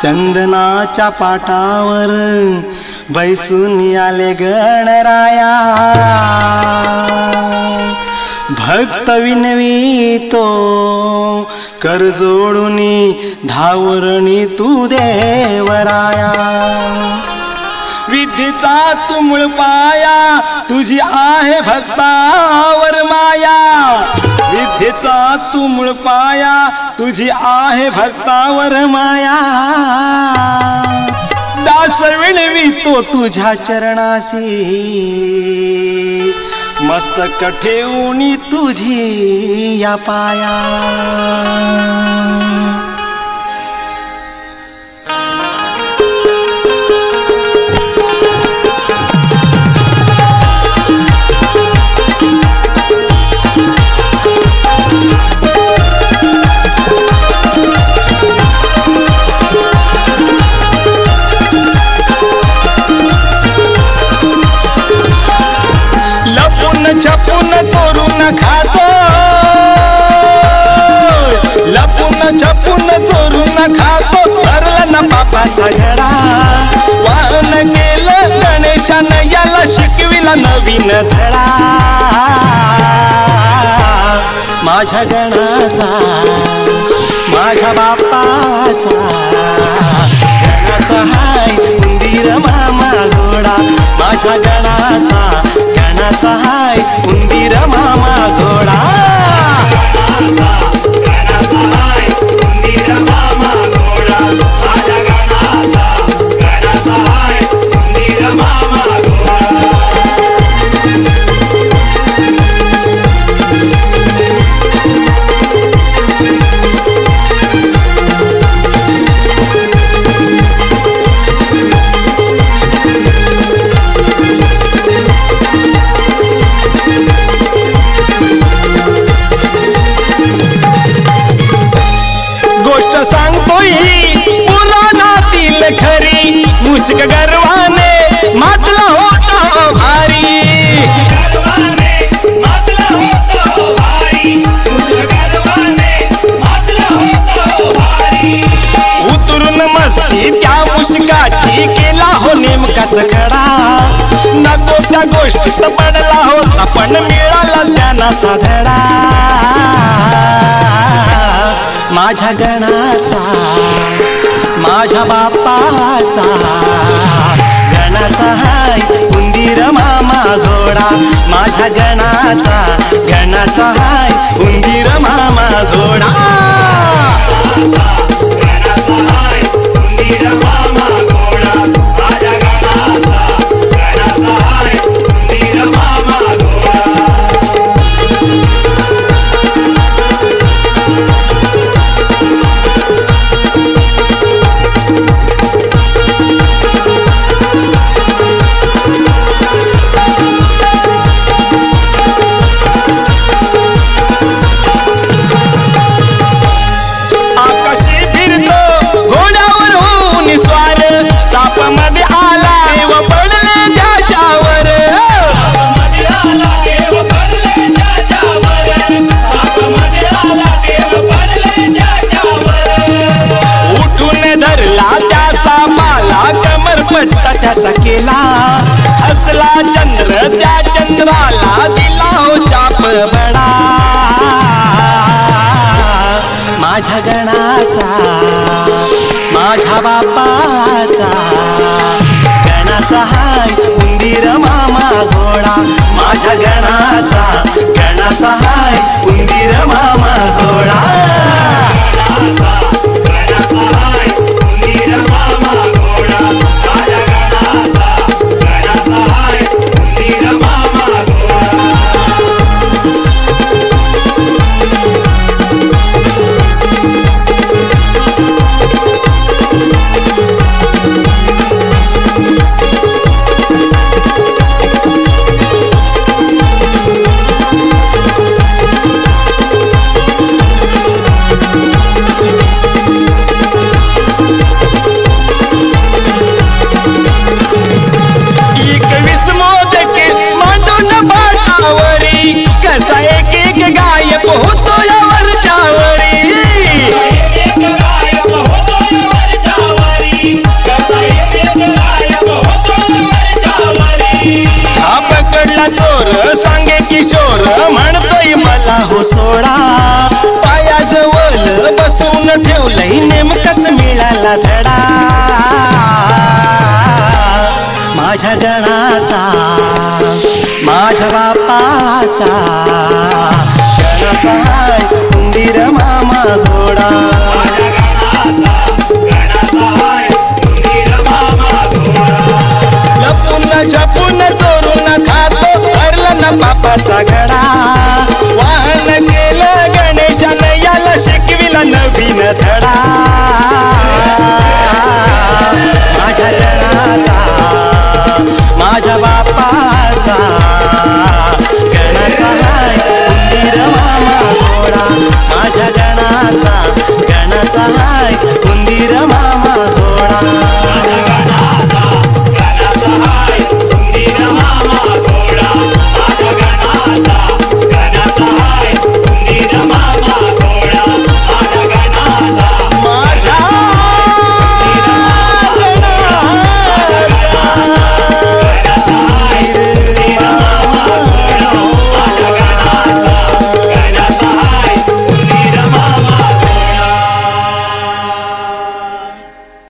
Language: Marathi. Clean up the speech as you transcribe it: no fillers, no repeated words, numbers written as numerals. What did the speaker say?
चंदनाच्या पाटावर बैसून आले गणराया, भक्त विनवितो कर जोडूनी धावरणी तू देवराया। विद्येचा तू मूळ पाया, तुझी आहे भक्तावर माया। विद्येचा तू मूळ पाया, तुझी आहे भक्तावर माया। दास विणवितो तुझ्या चरणासी, मस्तक ठेवूनी तुझी या पाया। छपून चोरून खातो, लपून छपून चोरून खातो, भरला ना पापाचा घडा। वाहन केलं गणेशानं याला, शिकविला नवीन धडा। माझ्या गणाचा माझ्या बापाचा, गणाचा हाय उंदीर मामा घोडा। माझ्या गणाचा गणाचा हाय उंदीर मामा घोडा। गणाचा हाय उंदीर मामा घोडा। माझ्या गणाचा हाय उंदीर मामा घोडा। सांगतोय पुराणातील खरी, मुश्क गर्वाने मातला होता भारी। उतरून मस्ती त्या मुश्काची, केला हो नेमकाच खडा। नको त्या गोष्टीत पडला होता, पण मिळाला त्यांना साधडा। माझ्या गणाचा माझ्या बापाचा, गणाचा हाय उंदीर मामा घोडा। माझ्या गणाचा गणाचा हाय उंदीर मामा घोडा। गणाचा हाय उंदीर मामा घोडा। माझ्या गणाचा गणाचा हाय उंदीर मामा घोडा। त्याचा केला हसला चंद्र, त्या चंद्राला दिला हो शाप बडा। माझ्या गणाचा माझ्या बापाचा, गणाचा हाय उंदीर मामा घोडा। माझ्या गणाचा गणाचा हाय उंदीर मामा घोडा। गणाचा हाय उंदीर मामा घोडा। माझ्या गणाचा गणाचा हाय उंदीर मामा घोडा। किशोर म्हणतोय मला हो सोडा पायाजवळ बसून ठेवलंय नेमकंच मिळाला धडा माझ्या गणाचा माझ्या बापाचा गणाचा हाय उंदीर मामा घोडा लपून झपून चोरून खातो भरलं ना बापाचा घडा वाहन केलं गणेशानं याला शिकविला नवीन धडा माझ्या गणाचा माझ्या बापाचा गणाचा हाय उंदीर मामा घोडा माझ्या गणाचा हाय उंदीर मामा घोडा